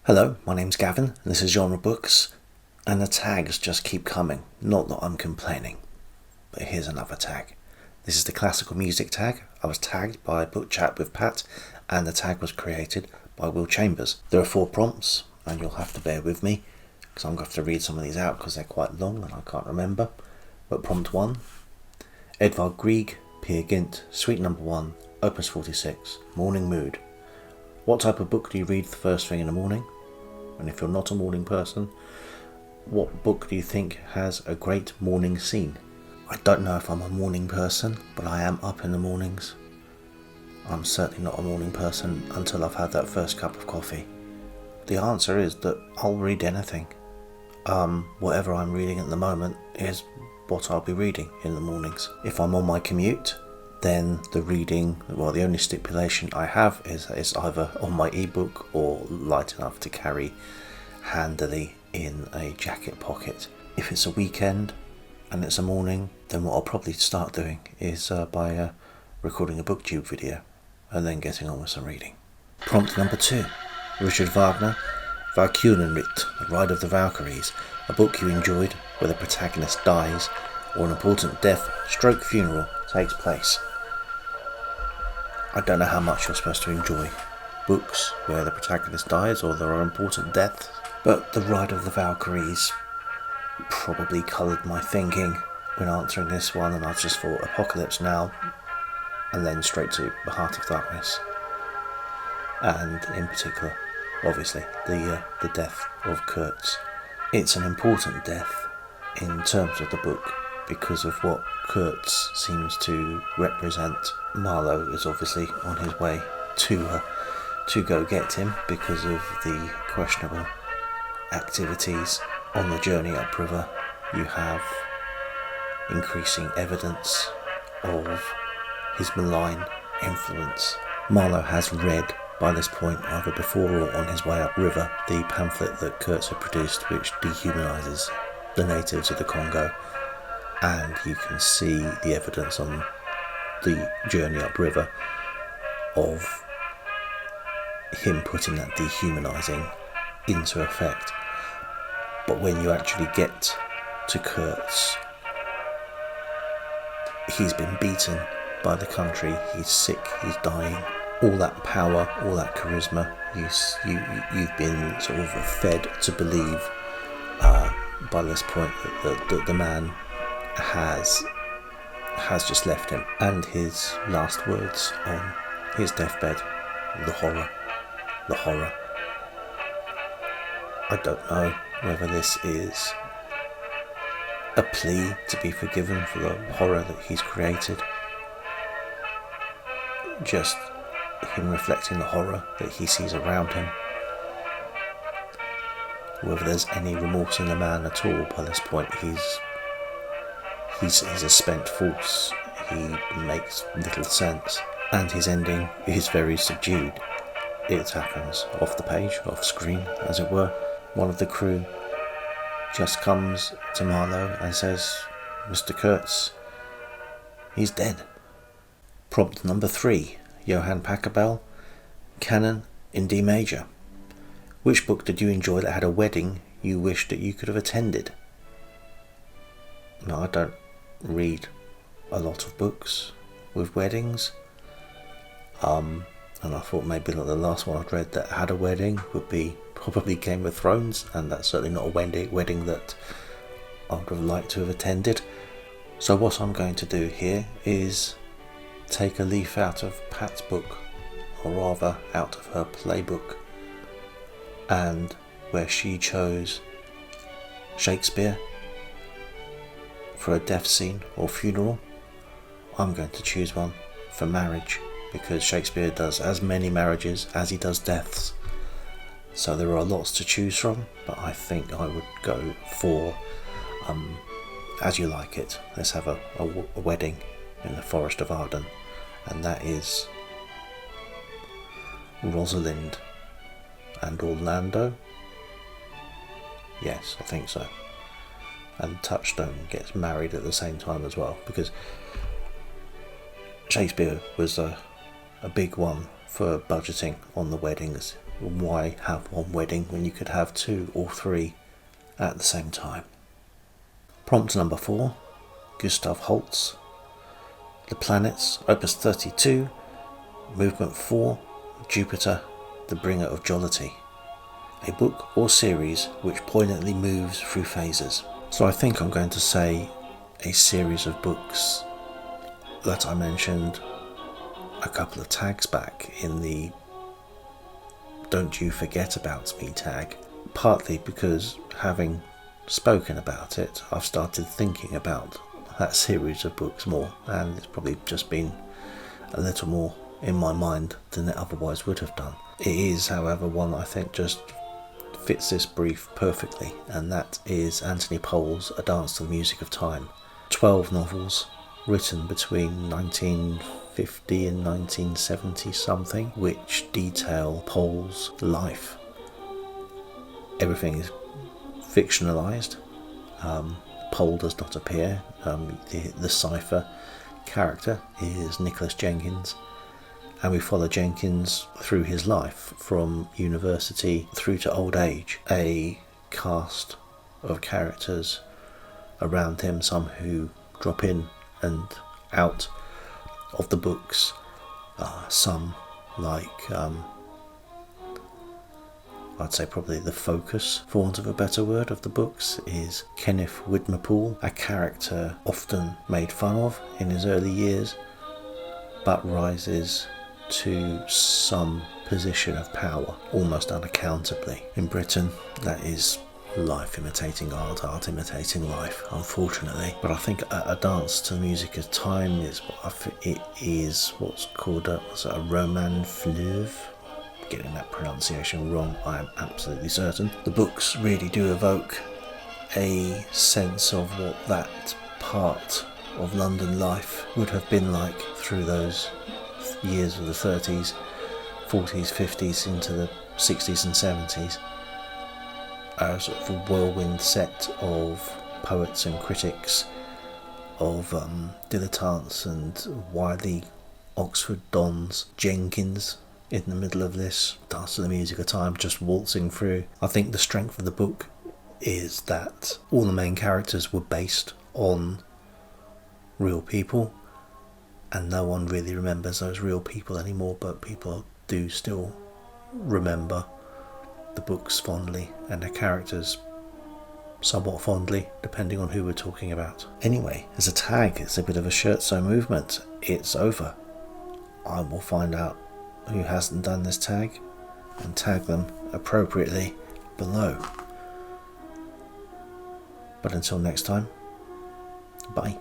Hello, my name's Gavin, and this is Genre Books, and the tags just keep coming. Not that I'm complaining, but here's another tag. This is the classical music tag. I was tagged by Book Chat with Pat, and the tag was created by Will Chambers. There are 4 prompts, and you'll have to bear with me, because I'm going to have to read some of these out because they're quite long and I can't remember. But prompt 1, Edvard Grieg, Peer Gynt, Suite No. 1, Opus 46, Morning Mood. What type of book do you read the first thing in the morning? And if you're not a morning person, what book do you think has a great morning scene? I don't know if I'm a morning person, but I am up in the mornings. I'm certainly not a morning person until I've had that first cup of coffee. The answer is that I'll read anything. Whatever I'm reading at the moment is what I'll be reading in the mornings. If I'm on my commute, then the only stipulation I have is either on my ebook or light enough to carry handily in a jacket pocket. If it's a weekend and it's a morning, then what I'll probably start doing is by recording a booktube video and then getting on with some reading. Prompt number 2, Richard Wagner Walkürenritt, The Ride of the Valkyries, a book you enjoyed where the protagonist dies or an important death/funeral takes place. I don't know how much you're supposed to enjoy books where the protagonist dies or there are important deaths, but The Ride of the Valkyries probably coloured my thinking when answering this one, and I just thought Apocalypse Now and then straight to The Heart of Darkness, and in particular obviously the death of Kurtz. It's an important death in terms of the book because of what Kurtz seems to represent. Marlowe is obviously on his way to go get him because of the questionable activities on the journey upriver. You have increasing evidence of his malign influence. Marlowe has read by this point, either before or on his way upriver, the pamphlet that Kurtz had produced, which dehumanises the natives of the Congo, and you can see the evidence on the journey upriver of him putting that dehumanising into effect. But when you actually get to Kurtz, he's been beaten by the country, he's sick, he's dying. All that power, all that charisma, you've been sort of fed to believe by this point that the man has just left him. And his last words on his deathbed, the horror. I don't know whether this is a plea to be forgiven for the horror that he's created, just him reflecting the horror that he sees around him, whether there's any remorse in the man at all. By this point he's a spent force, he makes little sense, and his ending is very subdued. It happens off the page, off screen as it were. One of the crew just comes to Marlowe and says, "Mr. Kurtz, he's dead." Prompt number 3, Johann Pachelbel, Canon in D major. Which book did you enjoy that had a wedding you wished that you could have attended? No, I don't read a lot of books with weddings, and I thought maybe the last one I'd read that had a wedding would be probably Game of Thrones, and that's certainly not a wedding that I would have liked to have attended. So what I'm going to do here is take a leaf out of Pat's book, or rather out of her playbook, and where she chose Shakespeare for a death scene or funeral, I'm going to choose one for marriage, because Shakespeare does as many marriages as he does deaths. So there are lots to choose from, but I think I would go for As You Like It. Let's have a wedding in the Forest of Arden, and that is Rosalind and Orlando. Yes, I think so. And Touchstone gets married at the same time as well, because Shakespeare was a big one for budgeting on the weddings. Why have one wedding when you could have 2 or 3 at the same time? Prompt number 4, Gustav Holst, The Planets, Opus 32, Movement 4, Jupiter, The Bringer of Jollity. A book or series which poignantly moves through phases. So I think I'm going to say a series of books that I mentioned a couple of tags back in the Don't You Forget About Me tag, partly because having spoken about it, I've started thinking about that series of books more, and it's probably just been a little more in my mind than it otherwise would have done. It is, however, one I think just fits this brief perfectly, and that is Anthony Pole's A Dance to the Music of Time. 12 novels written between 1950 and 1970 something, which detail Pole's life. Everything is fictionalized. Pole does not appear. The cipher character is Nicholas Jenkins, and we follow Jenkins through his life from university through to old age. A cast of characters around him, some who drop in and out of the books, some like I'd say probably the focus, for want of a better word, of the books is Kenneth Widmerpool, a character often made fun of in his early years, but rises to some position of power almost unaccountably. In Britain, that is life imitating art, art imitating life, unfortunately. But I think A Dance to the Music of Time is what's called a roman fleuve. Getting that pronunciation wrong, I am absolutely certain. The books really do evoke a sense of what that part of London life would have been like through those years of the 30s, 40s, 50s into the 60s and 70s. A sort of a whirlwind set of poets and critics, of dilettantes and wily Oxford dons. Jenkins in the middle of this Dance to the Music of Time, just waltzing through. I think the strength of the book is that all the main characters were based on real people, and no one really remembers those real people anymore, but people do still remember the books fondly and the characters somewhat fondly, depending on who we're talking about. Anyway, as a tag, it's a bit of a shirt sew movement. It's over. I will find out who hasn't done this tag and tag them appropriately below. But until next time, bye.